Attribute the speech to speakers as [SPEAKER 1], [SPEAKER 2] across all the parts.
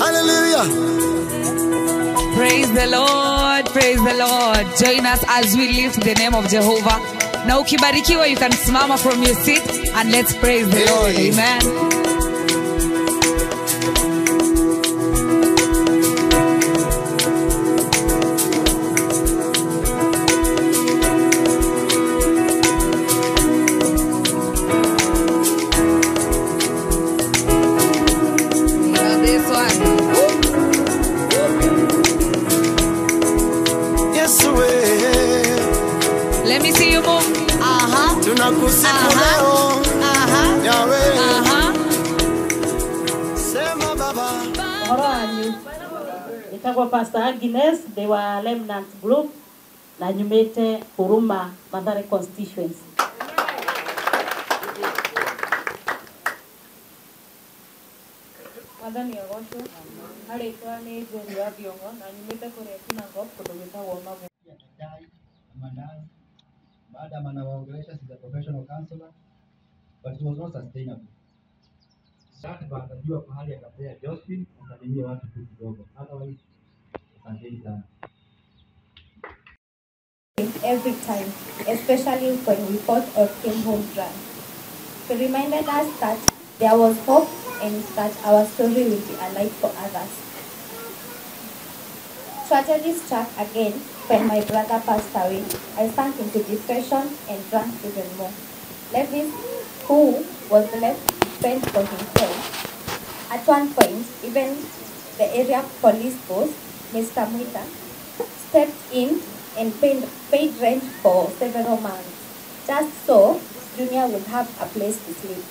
[SPEAKER 1] Hallelujah.
[SPEAKER 2] Praise the Lord, praise the Lord. Join us as we lift the name of Jehovah. Na ukibarikiwa, you can simama from your seat and let's praise the Lord. Amen. Let me see you move.
[SPEAKER 1] Tunakusifu leo. Yahweh. Sema baba.
[SPEAKER 3] Alright. Nitakuwa Pastor Agnes, they were remnant group na nyumete Huruma Mathare constituency.
[SPEAKER 4] Madani ya gosho. Hali kwa ni jori wa biongo na nyumete kore kuna ngop kutogeta woma bu.
[SPEAKER 5] Baada manawaongelesha as a professional counselor, but it was not sustainable. Sasa baadajua pahali akapea Josephine akalimia watu tu kidogo. Otherwise, asanteni sana.
[SPEAKER 6] Every time, especially when we fought or came home dry. He reminded us that there was hope and that our story will be a light for others. Tragedy struck again when my brother passed away. I sank into depression and drank even more. Levis, who was left fend for himself. At one point, even the area police boss, Mr. Mwita, stepped in and paid rent for several months, just so Junior would have a place to sleep.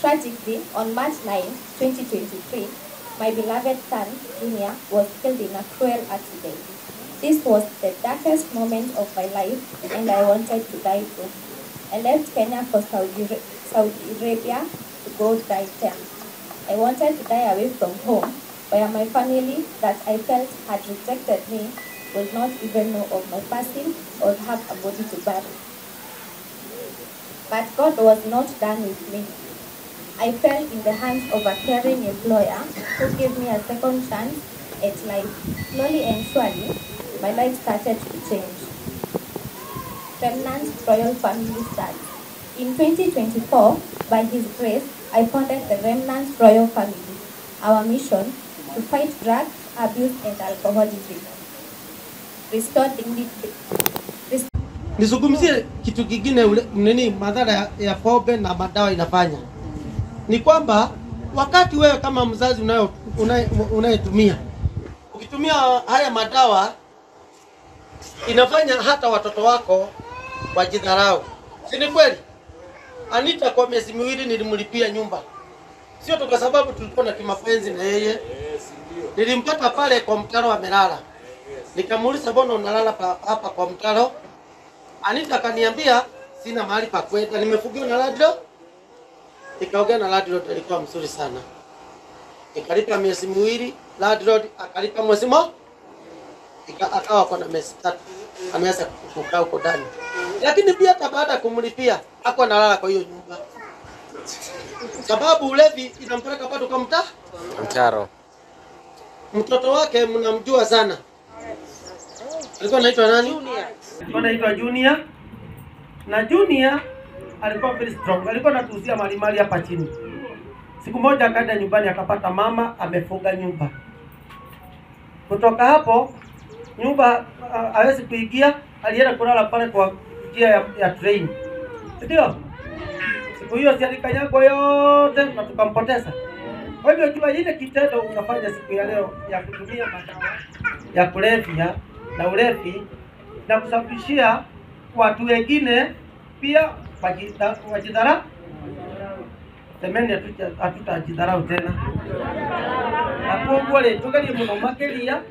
[SPEAKER 6] Tragically, on March 9, 2023, my beloved son, Junior, was killed in a cruel accident. This was the darkest moment of my life, and I wanted to die too. I left Kenya for Saudi Arabia to go die there. I wanted to die away from home, where my family that I felt had rejected me would not even know of my passing or have a body to bury. But God was not done with me. I fell in the hands of a caring employer who gave me a second chance at life. Slowly and surely, my life started to change. Remnant Royal Family starts. In 2024, by His grace, I founded the Remnant Royal Family. Our mission, to fight drug abuse and alcoholism. Restore dignity.
[SPEAKER 7] Nizungumzie kitu kingine nini madhara ya pombe na madawa inafanya. Ni kwamba wakati wewe kama mzazi unayetumia ukitumia haya madawa inafanya hata watoto wako wajidharau. Si ni kweli? Anita kwa miezi miwili nilimlipia nyumba. Sio tu kwa sababu tulikuwa na kimapenzi na yeye. Nilimpata pale kwa mtaro amelala. Nikamuuliza mbona unalala hapa kwa mtaro? Anita akaniambia sina mahali pa kwenda, nimefugiwa na landlord. Nikaongea na landlord, alikuwa mzuri sana. Nikalipa miezi miwili, landlord akalipa mwezi mmoja. Akawa kwa na miezi 3. Ameanza kukaa huko ndani. Lakini pia hata baada kumlipia, hakuwa analala kwa hiyo nyumba. Sababu ulevi inampeleka bado kwa mtaro. Mtoto wake mnamjua sana. Alikuwa anaitwa nani? Alikuwa anaitwa Junior. Na Junior alikuwa very strong. Alikuwa anatuuzia mali hapa chini. Siku moja akaenda nyumbani akapata mama amefunga nyumba. Kutoka hapo nyumba hawezi kuingia, alienda kulala pale kwa njia ya train. Ndio? Siku hiyo si alikanyagwa yote na tukampoteza. Kwa hivyo jua ile kitendo unafanya siku ya leo ya kutumia madawa ya kulevya na ulevi na kusababishia watu wengine pia wajidharau. Semeni hatutajidharau tena. Hapo wale tugalie muno makeria.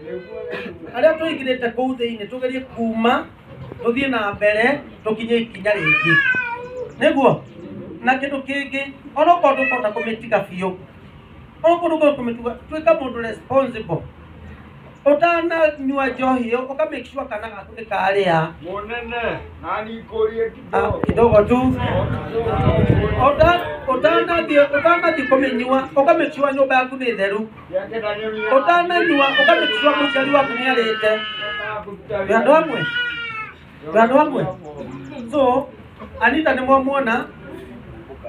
[SPEAKER 7] Aria tuigirete kuu thiini tugalie kuma tuthie na mbere tukinye ikinya ringi. Niguo na kindu kingi ono kondu kota kumitiga biu. Ono kondu kumituga twika mundu responsible. Utana nyua njohi uka make sure kana gaku ni karia munene nani ikorie kidogo tu. Utana utanathi kuminyua ukamitsua nyumba yaku ni theru utananyua ukamitsua muciari waku ni arite andu amwe so Anita ni mwamuona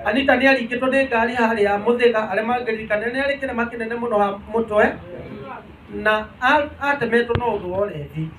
[SPEAKER 7] Anita ni aringitwo ni ngari haria muthiga aria mangiririkana ni ari kinema kinene muno ha mutwe na atemetwo no undu worethi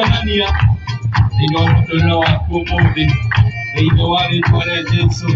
[SPEAKER 8] kũonania thĩinĩ wa mũtũrĩre waku ũmũthĩ thĩinĩ wa rĩĩtwa rĩa Jesũ.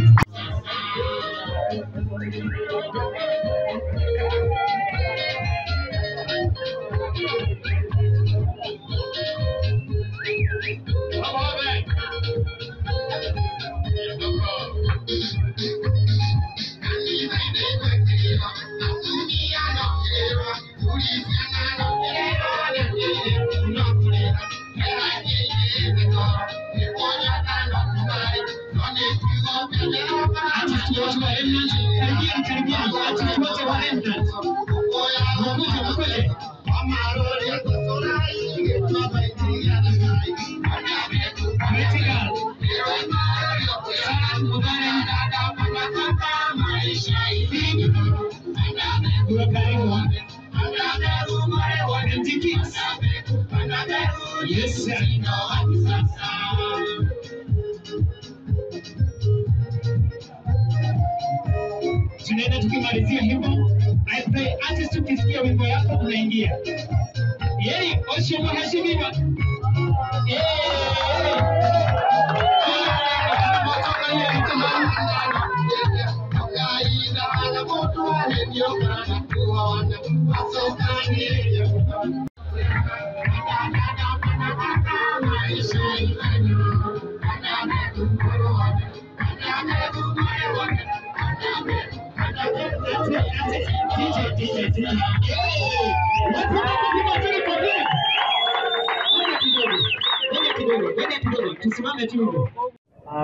[SPEAKER 8] Tunaenda tukimalizia hivyo. I pray artist tukisikia wimbo yako tunaingia. Yeye osho mheshimiwa.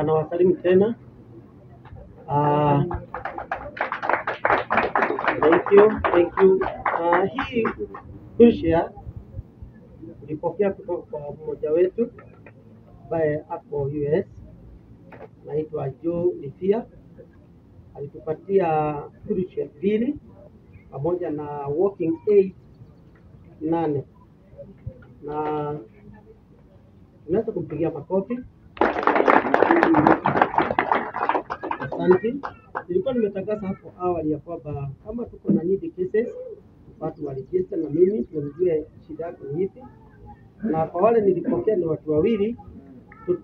[SPEAKER 7] Na wasalimu tena. Thank you. Hii wheelchair tulipokea kutoka kwa mmoja wetu ambaye ako US, naitwa Joe Lifia. Alitupatia wheelchair 2 pamoja na walking aid 8, na tunaweza kumpigia makofi. Asante. Nilikuwa nimetangaza hapo awali ya kwamba kama tuko na need cases watu waregister na mimi tuambie shida yako ni hivi. Na kwa wale nilipokea ni watu wawili,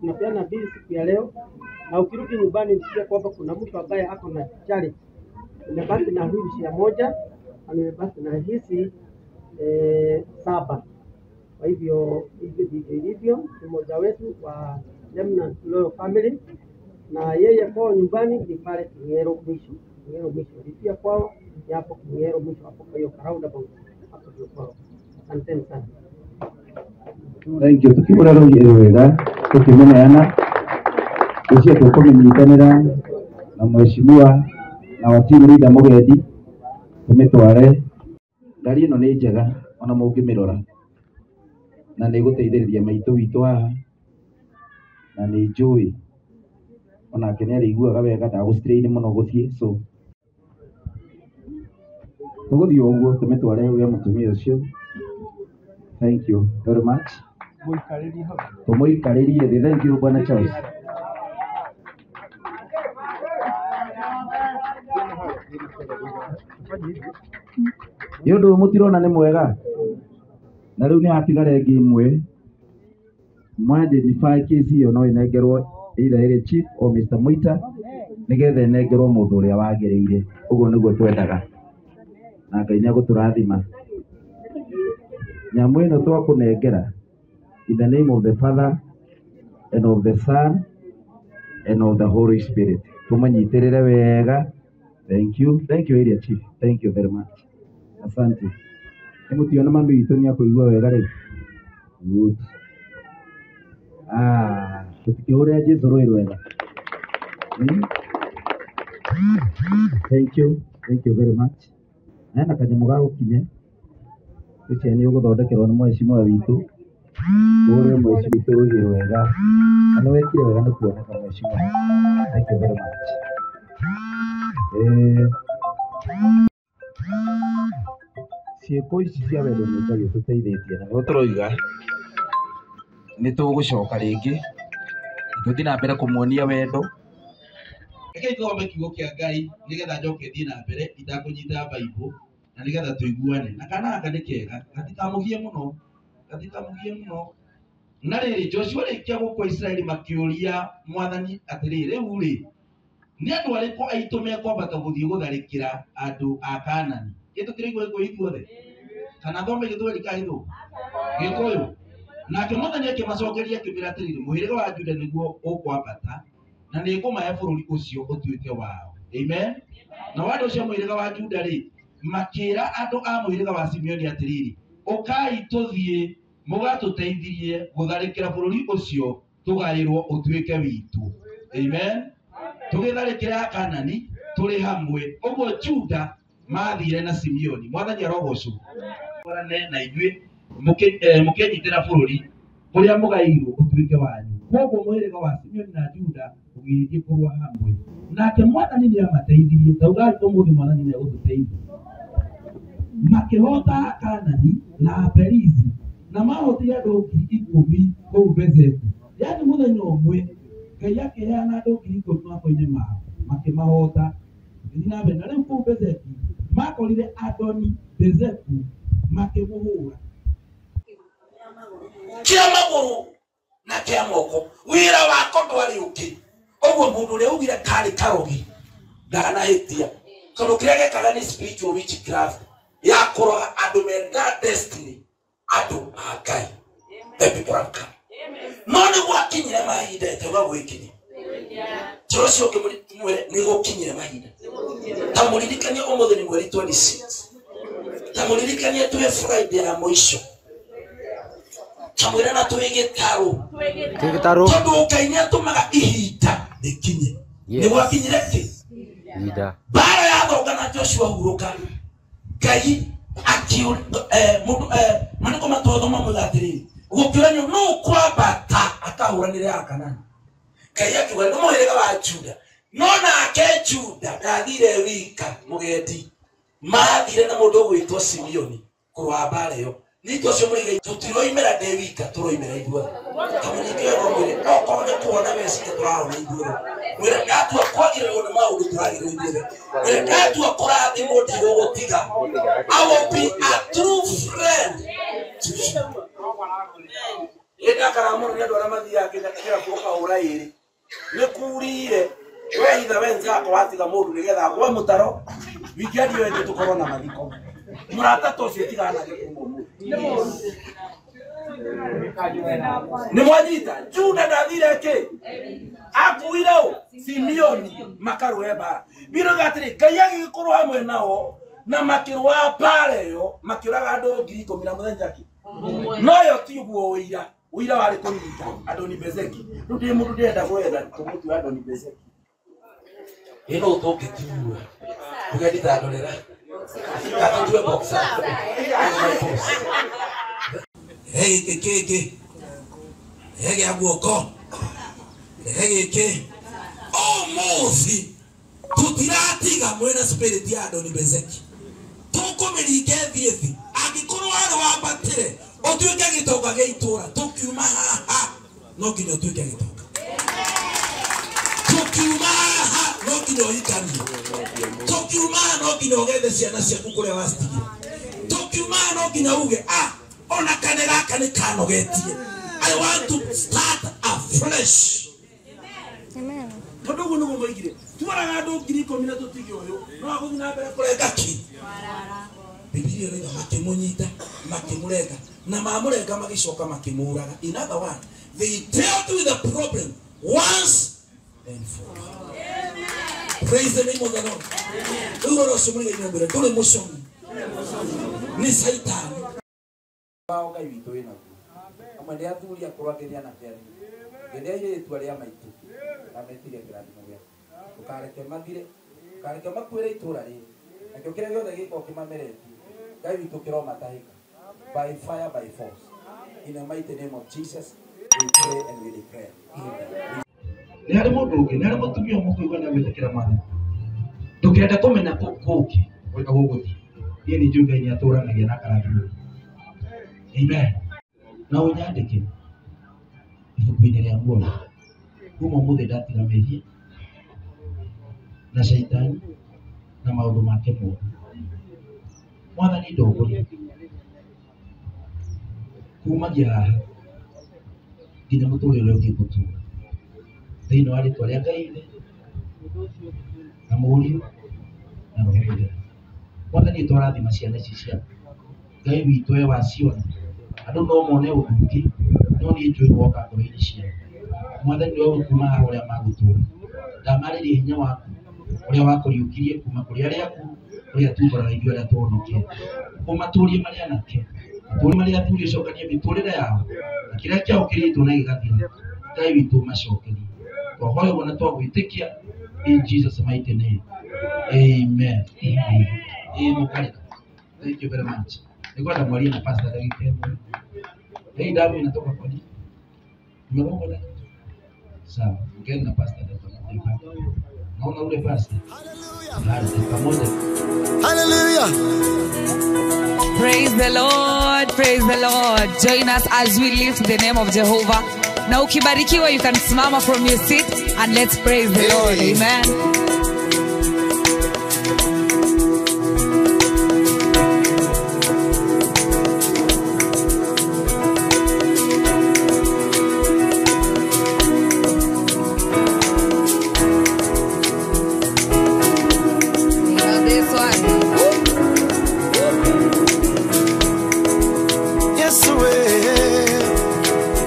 [SPEAKER 7] tunapeana bili siku ya leo, na ukirudi nyumbani msikie kwamba kuna mtu ambaye ako na challenge. Nimebaki na wheelchair moja, na nimebaki na hizi 7. Kwa hivyo ndivyo ilivyo. Mmoja wetu wa Remnant Loyal Family, na yeye kwao nyumbani ni pale King'ero mwisho. Pia kwao ni hapo King'ero mwisho, hapo kwa hiyo roundabout hapo ndio kwao. Asante sana.
[SPEAKER 9] Thank you. Tukibura rugero wega tukimenyana ucio tukumenyitanira na mheshimiwa na watimu leader Mugendi tumitware ngari ino ni njega ona mungimirora na ni guteithiriria maitu witu haha na ni njui ona kenere iguaga wega ndagustrain muno guthie so tuguthie uguo tumitware uyu mutumia ucio. Thank you very much. Tumuikaririe thĩ. Thank you Bwana Charles. Yundu mutirona ni mwega na riu ni hatigare ngi imwe identify case iyo no inengerwo either ire chief or Mr. Muita nigetha inengerwo mundu uria wagiriire. Uguo niguo twendaga na Ngai ni aguturathima. Nyamu ino twakunengera in the name of the Father and of the Son and of the Holy Spirit. Tumanyitirire wega. Thank you area chief. Thank you very much. Asante. Emutiona mami witu ni akuigua wega ri. Good. Tukiore Jesu roi wega. Thank you very much. Na kanyamu ga gukinye ici ni uguthondekerwo ni mheshimiwa witu uri mheshimiwa witu roi wega ana wekire wega ni kuoneka mheshimiwa. Thank you very much. Ciĩko ici cia wendo nĩ Ngai ũtũteithĩtie, na nĩguo tũroiga nĩ tũgũcoka rĩngĩ tũthiĩ na mbere kũmuonia wendo. Rekei tũthome kiugo kĩa Ngai nĩgetha njoke thiĩ na mbere itakũnyita Bible na nĩgetha tũiguane. Na kana aka nĩ kega, gatikamũgie mũno. na rĩrĩ Joshua rĩkia gũkua Israeli makĩũria mwathani atĩrĩrĩ, rĩu rĩ nĩ andũ arĩkũ aitũ mekwambata gũthiĩ gũtharĩkĩra andũ a Kaanani? Gĩtũkĩrĩigwo gĩkũ ithuothe kana thome gĩthweri ka gĩthũngũ Gĩkũyũ? Nake mwathani akĩmacokeria akĩmĩra atĩrĩrĩ, mũhĩrĩga wa Juda nĩguo ũkwambata na nĩngũmahe bũrũri ũcio ũtuĩke wao. Amen. Na wandũ ũcio mũhĩrĩga wa Juda rĩ makĩra andũ a mũhĩrĩga wa Simeoni atĩrĩrĩ, ũkai tũthiĩ mũgatũteithirie gũtharĩkĩra bũrũri ũcio tũgaĩrwo ũtuĩke witũ. Amen. Tũgĩtharĩkĩra Kaanani tũrĩ hamwe. Ũguo Juda mathire na Simeoni. Mwathani arogocwo. Twarane na ithuĩ mũkĩnyitĩra bũrũri ũrĩa mũgaĩirwo ũtuĩke wanyu. Koguo mũhĩrĩga wa Simeoni na Juda ũgĩthiĩ kũrũa hamwe. Nake Mwathani nĩamateithirie. Tauga ũmũthĩ Mwathani nĩegũtũteithia. Makĩhota Kaanani na Aperizi na mahotire andũ 10,000 kũu Bezeki. Yaani mũthenya ũmwe Ngai akĩheana andũ 10,000 mako-inĩ mao makĩmahota. Na rĩu kũu Bezeki makorire Adoni Bezeku makĩmũhũra kĩa magũrũ na kĩa moko. Wĩra wako ndwarĩ ũngĩ. Ũguo mũndũ ũrĩa ugire karĩ karogi ndanahĩtia. Tondũ kĩrĩa gĩkaga nĩ spiritual witchcraft ya kũroga andũ mena destiny, andũ a Ngai. Epibraka. No nĩ gwakinyire mahinda etega gwĩkinya. Joshua ũkĩmwĩre nĩ gũkinyire mahinda. Ta mũririkanie ũmũthĩ nĩ mweri 26. Ta mũririkanie twĩ Friday ya mũico. Ta mwĩre na twĩ gĩtarũ. Tondũ Ngai nĩatũmaga ihinda rĩkinye. Nĩ gwakinyire kĩ? Bara yathonga na Joshua hurũka. Ngai manĩko matwathoma mũthatĩrĩri gũkĩũranio no kwambata akahũranĩre a Kaanani. Ngai akiuga nĩ mũhĩrĩga wa Juda. No nake Juda ndathire wika mũgendi. Mathire na mũndũ ũgwĩtwo Simeoni kũrũa mbara ĩyo. Ningĩ ũcio mũigai tũtiroimĩra ndĩ wika, tũroimĩra ithuothe. Kamũnyitĩre ngomire okorwo nĩ kuona meciria tũrahona ithuothe. Mwĩre ndatua kwagĩrĩrwo nĩ maũndũ tũragĩrĩrwo ithuothe. Mwĩre ndatua kũrathimwo ndigũgũtiga. I will be a true friend to you. Ĩndakara mũno nĩ andũ arĩa mathiaga kĩra kũhũra ĩrĩ. Nĩ kurire we ithe wenzako watiga mũndũ nĩgetha agwe mũtaro wikendi wende tũkorwo na mathiko. Mũrata tũcio tigana nĩ mwanyita. Juda ndathire kĩ? Akuire Simeoni makarũe mbara. Biroga atĩrĩ Ngai agĩkorwo hamwe nao na makĩrũa mbara ĩyo makĩũraga andũ 10,000 na mũthenya kĩ? No yo ti ũguo ũira. Ũira warĩ kũnyita Adoni Bezeki. Rĩu ndĩ mũndũ ndĩrenda gwetha tũmũtu Adoni Bezeki. Ĩno ũtũngĩtiua mũgendi ta ndorera atũtue boxer. Hey gĩkĩ gĩa guoko gĩkĩ ũmũthĩ tũtiratiga mwĩna spirit ya Adoni Bezeki. Tũkũmĩringe thiĩ thĩ. Angĩkorwo warĩ wambatĩre ũtuĩke gĩtonga gĩa itũũra, tũkiuma haha no nginya ũtuĩke gĩtonga. Tũkiuma haha no nginya ũhikanie. Tũkiuma haha no nginya ũgethe ciana ciaku kũrĩa wacitigire. Tũkiuma haha no nginya uge ona kane gaka nĩ kanogetie. I want to start afresh. Amen. Tondũ ũguo nĩguo moigire twaraga andũ 10,000 na tũtige ũyũ no agũthiĩ na mbere kũrenga ki. Biblia ĩrauga makĩmũnyita makĩmũrenga na mamũrenga magĩcoka makĩmũraga. In other words, they dealt with the problem once and for all. Praise the name of the Lord. Ũguo no cumũrĩga inyumbĩre ndũrĩ mũcomi nĩ Saitani. Wao Ngai witũ wĩna guo. Amwe nĩ athuri akũragĩria na kĩarĩ. Gĩthĩa irĩ itua rĩa maitũ na metire kĩrathimo gĩaku. Ndũkareke mathire, ndũkareke makuĩre itũũra rĩrĩ. Nakĩo kĩrĩa gĩothe gĩkorwo kĩmameretie Ngai witũ kĩromatahĩka by fire by force. In the mighty name of Jesus we pray and we declare. Amen. Nĩ harĩ mũndũ ũngĩ, nĩ harĩ mũtumia mũkũigua nĩ gwĩtĩkĩra Mwathani. Ndũkenda kũmenya kũngĩ wĩna gũgũthiĩ. Niĩ nĩ njũĩ Ngai nĩ atũũranagia na karathimo. Amen. Na ũnyandĩke ibuku-inĩ rĩa muoyo. Kuma ũmũthĩ ndatiga mehia na Shaitani na maũndũ make moru. Mwathani ndũngũria kumagia haha nginya muturire uthi gutura thiini wa ritwa ria Ngai na Mũriũ na Roho Mũtheru. Mwathani twarathima ciana ici ciaku Ngai witũ we waciona andu no mone ũndũ no niĩ njũĩ woka ngoro-inĩ ciao. Mwathani we ũkuma ũrĩa magutura ndamarĩria hinya waku ũrĩa wakũriũkirie kuma kũrĩ arĩa akuũ ũrĩa tumbũraga ithuĩ arĩa tũhonokie ũmatũrie marĩa nake matũrie marĩa turie cokanie mĩtũrĩre yao na kĩrĩa kĩao kĩrĩtwo na gĩgathira. Ngai witũ macokerie twahoya ũguo na twagwĩtĩkia in Jesus mighty name, amen. Thank you very much. Nilikuwa namwalimu na pastor dakika moja. Hii damu inatoka kwa nini? Umerongo na sawa. Ngeni na pastor dakika. Naona ule pastor. Hallelujah.
[SPEAKER 1] Hallelujah.
[SPEAKER 2] Praise the Lord, praise the Lord. Join us as we lift the name of Jehovah. Na ukibarikiwa, you can simama from your seat and let's praise the Lord. Amen.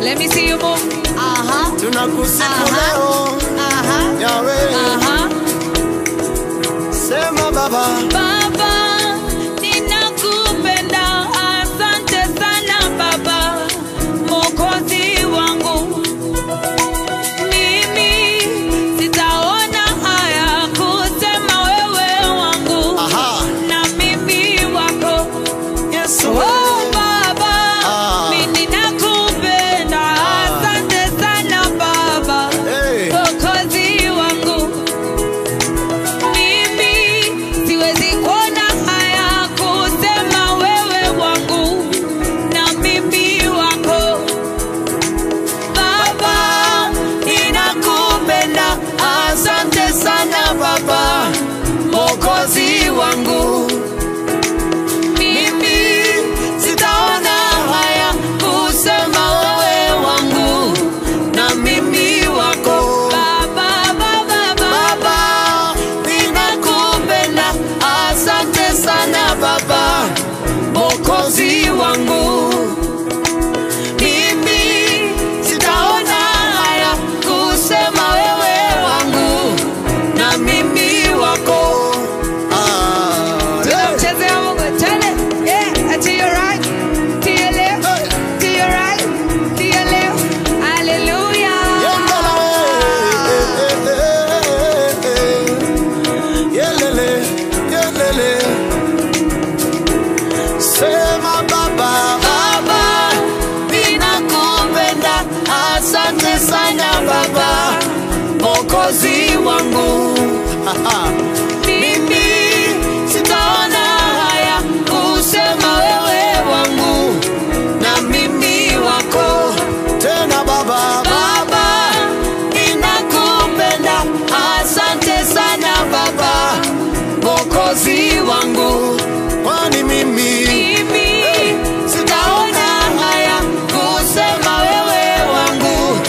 [SPEAKER 2] Let me see you move.
[SPEAKER 1] Tunakusifu leo. Yahweh. Sema Baba.
[SPEAKER 2] Baba, ninakupenda. Asante sana Baba, Mwokozi wangu. Mimi sitaona haya kusema wewe wangu. Na mimi wako.
[SPEAKER 1] Yesu.
[SPEAKER 2] Oh Baba, mimi nakupenda. Asante sana Baba, Mwokozi wangu. Mimi siwezi kuona haya kusema wewe wangu na mimi wako. Baba,
[SPEAKER 1] ninakupenda. Asante sana Baba, Mwokozi wangu. Mimi sitaona haya kusema wewe wangu na mimi wako. Baba, ninakupenda. Asante sana Baba, Mwokozi wangu. Mimi sitaona haya kusema wewe wangu na mimi wako.
[SPEAKER 2] tunamchezea Mungu. Twende. Yeah, to your right, to your left, to your right, to your left. Hallelujah.
[SPEAKER 1] Yelele, yelele. Sema Baba, ninakupenda. Asante sana Baba, Mwokozi wangu. Mimi sitaona haya kusema wewe wangu na mimi wako. Tena Baba, ninakupenda. Asante sana Baba, Mwokozi wangu. Kwani mimi sitaona haya kusema wewe wangu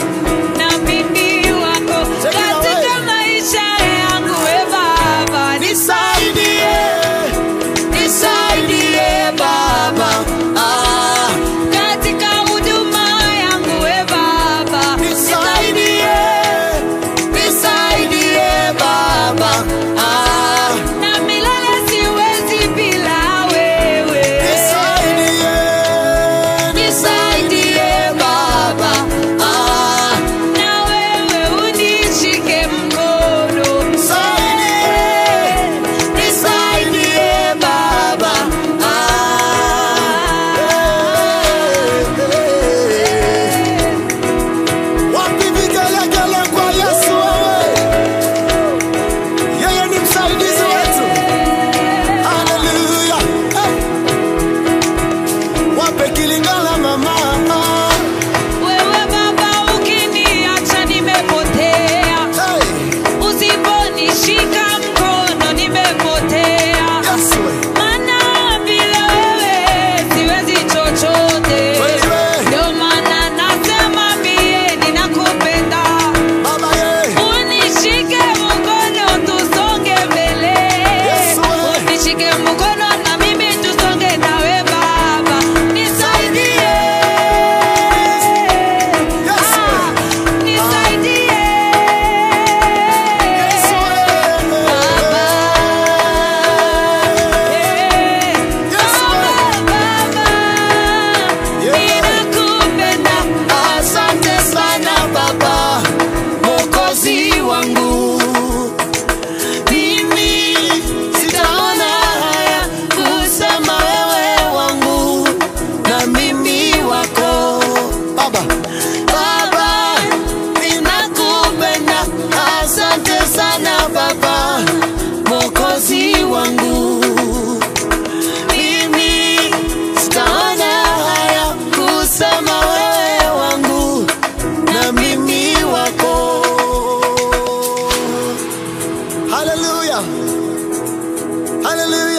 [SPEAKER 2] na mimi wako katika maisha yangu. Eva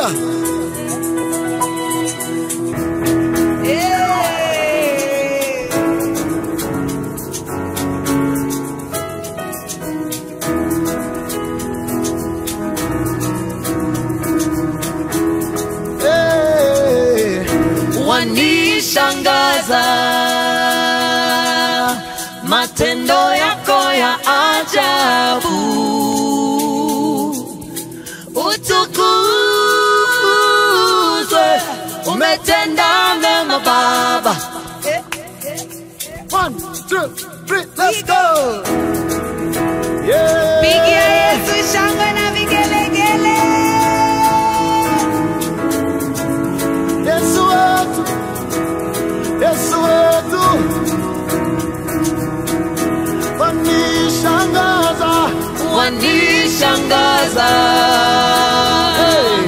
[SPEAKER 1] Hallelujah.
[SPEAKER 10] Wanishangaza matendo yako ya ajabu, utukuzwe, umetenda mema Baba.
[SPEAKER 1] 1, 2, 3, let's go. Yeah.
[SPEAKER 2] Pigia Yesu shangwe na vigelegele.
[SPEAKER 1] Yesu wetu, Yesu wetu, wanishangaza,
[SPEAKER 10] wanishangaza, hey,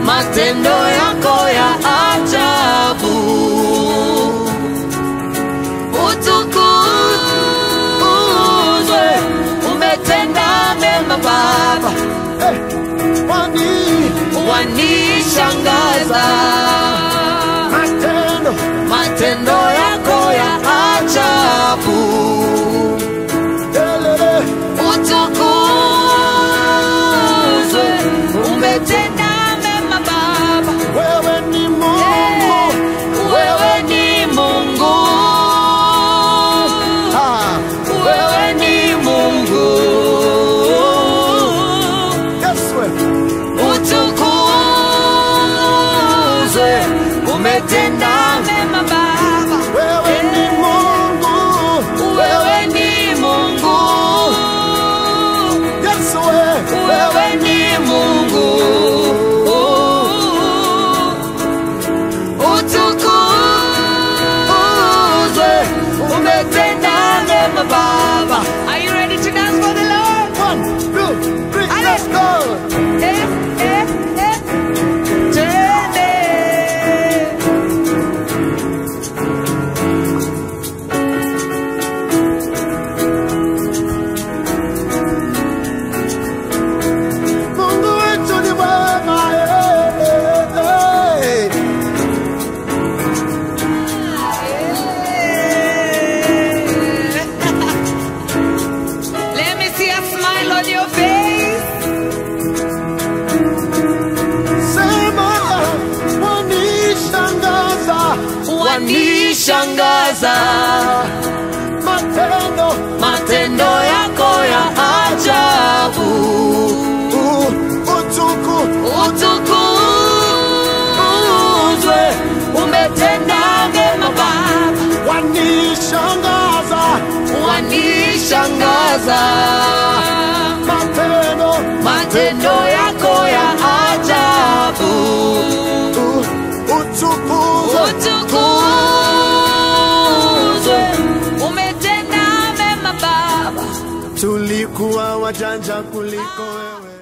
[SPEAKER 10] matendo yako ya ajabu, utukuzwe, umetenda mema Baba.
[SPEAKER 1] Hey,
[SPEAKER 10] wanishangaza matendo yako ya ajabu, utukuzwe, umetenda mema Baba.
[SPEAKER 1] Wewe ni Mungu,
[SPEAKER 10] wewe ni Mungu, wewe ni Mungu, utukuzwe, umetenda mema Baba.
[SPEAKER 1] Wewe ni Mungu,
[SPEAKER 10] wewe ni Mungu,
[SPEAKER 1] Yesu
[SPEAKER 10] wewe ni Mungu, utukuzwe, umetenda mema Baba.
[SPEAKER 2] Are you ready to dance for the Lord?
[SPEAKER 1] 1, 2, 3, let's go.
[SPEAKER 10] Wanishangaza matendo yako ya ajabu, utukuzwe, umetenda mema Baba. Wanishangaza matendo yako ya ajabu, utukuzwe, umetenda mema Baba.
[SPEAKER 1] Tulikuwa wajanja kuliko wewe.